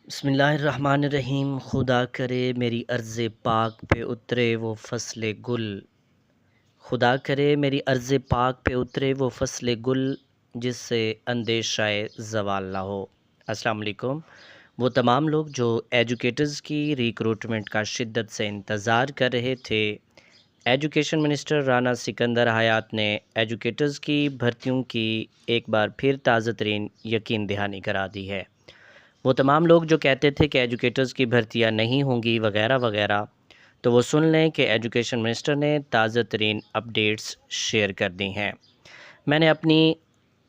بسم اللہ الرحمن الرحیم۔ خدا کرے میری عرض پاک پہ اترے وہ فصل گل، خدا کرے میری عرض پاک پہ اترے وہ فصل گل، جس سے اندیشہ زوال نہ ہو۔ السلام علیکم۔ وہ تمام لوگ جو ایجوکیٹرز کی ریکروٹمنٹ کا شدت سے انتظار کر رہے تھے، ایجوکیشن منسٹر رانا سکندر حیات نے ایجوکیٹرز کی بھرتیوں کی ایک بار پھر تازہ ترین یقین دہانی کرا دی ہے۔ وہ تمام لوگ جو کہتے تھے کہ ایجوکیٹرز کی بھرتیاں نہیں ہوں گی وغیرہ وغیرہ، تو وہ سن لیں کہ ایجوکیشن منسٹر نے تازہ ترین اپڈیٹس شیئر کر دی ہیں۔ میں نے اپنی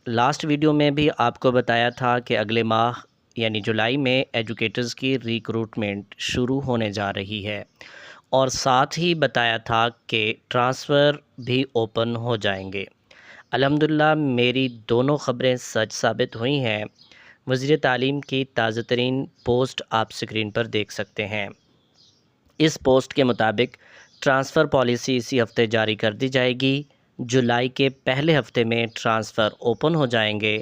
لاسٹ ویڈیو میں بھی آپ کو بتایا تھا کہ اگلے ماہ یعنی جولائی میں ایجوکیٹرز کی ریکروٹمنٹ شروع ہونے جا رہی ہے، اور ساتھ ہی بتایا تھا کہ ٹرانسفر بھی اوپن ہو جائیں گے۔ الحمدللہ میری دونوں خبریں سچ ثابت ہوئی ہیں۔ وزیر تعلیم کی تازہ ترین پوسٹ آپ سکرین پر دیکھ سکتے ہیں۔ اس پوسٹ کے مطابق ٹرانسفر پالیسی اسی ہفتے جاری کر دی جائے گی۔ جولائی کے پہلے ہفتے میں ٹرانسفر اوپن ہو جائیں گے۔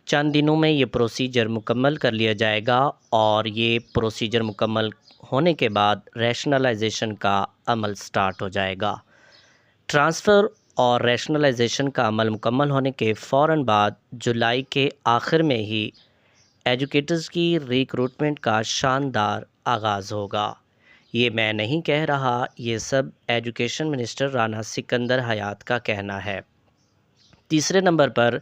چند دنوں میں یہ پروسیجر مکمل کر لیا جائے گا، اور یہ پروسیجر مکمل ہونے کے بعد ریشنلائزیشن کا عمل سٹارٹ ہو جائے گا۔ ٹرانسفر اور ریشنلائزیشن کا عمل مکمل ہونے کے فوراً بعد جولائی کے آخر میں ہی ایجوکیٹرز کی ریکروٹمنٹ کا شاندار آغاز ہوگا۔ یہ میں نہیں کہہ رہا، یہ سب ایجوکیشن منسٹر رانا سکندر حیات کا کہنا ہے۔ تیسرے نمبر پر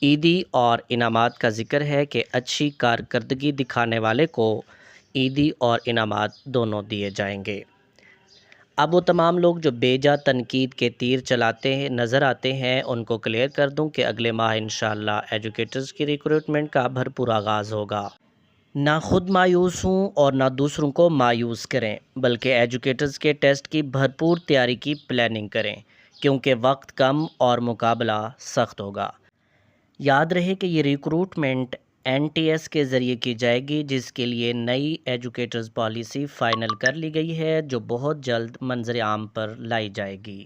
عیدی اور انعامات کا ذکر ہے کہ اچھی کارکردگی دکھانے والے کو عیدی اور انعامات دونوں دیے جائیں گے۔ اب وہ تمام لوگ جو بیجا تنقید کے تیر چلاتے ہیں نظر آتے ہیں، ان کو کلیئر کر دوں کہ اگلے ماہ انشاءاللہ ایجوکیٹرز کی ریکروٹمنٹ کا بھرپور آغاز ہوگا۔ نہ خود مایوس ہوں اور نہ دوسروں کو مایوس کریں، بلکہ ایجوکیٹرز کے ٹیسٹ کی بھرپور تیاری کی پلاننگ کریں، کیونکہ وقت کم اور مقابلہ سخت ہوگا۔ یاد رہے کہ یہ ریکروٹمنٹ NTS کے ذریعے کی جائے گی، جس کے لیے نئی ایجوکیٹرز پالیسی فائنل کر لی گئی ہے، جو بہت جلد منظر عام پر لائی جائے گی۔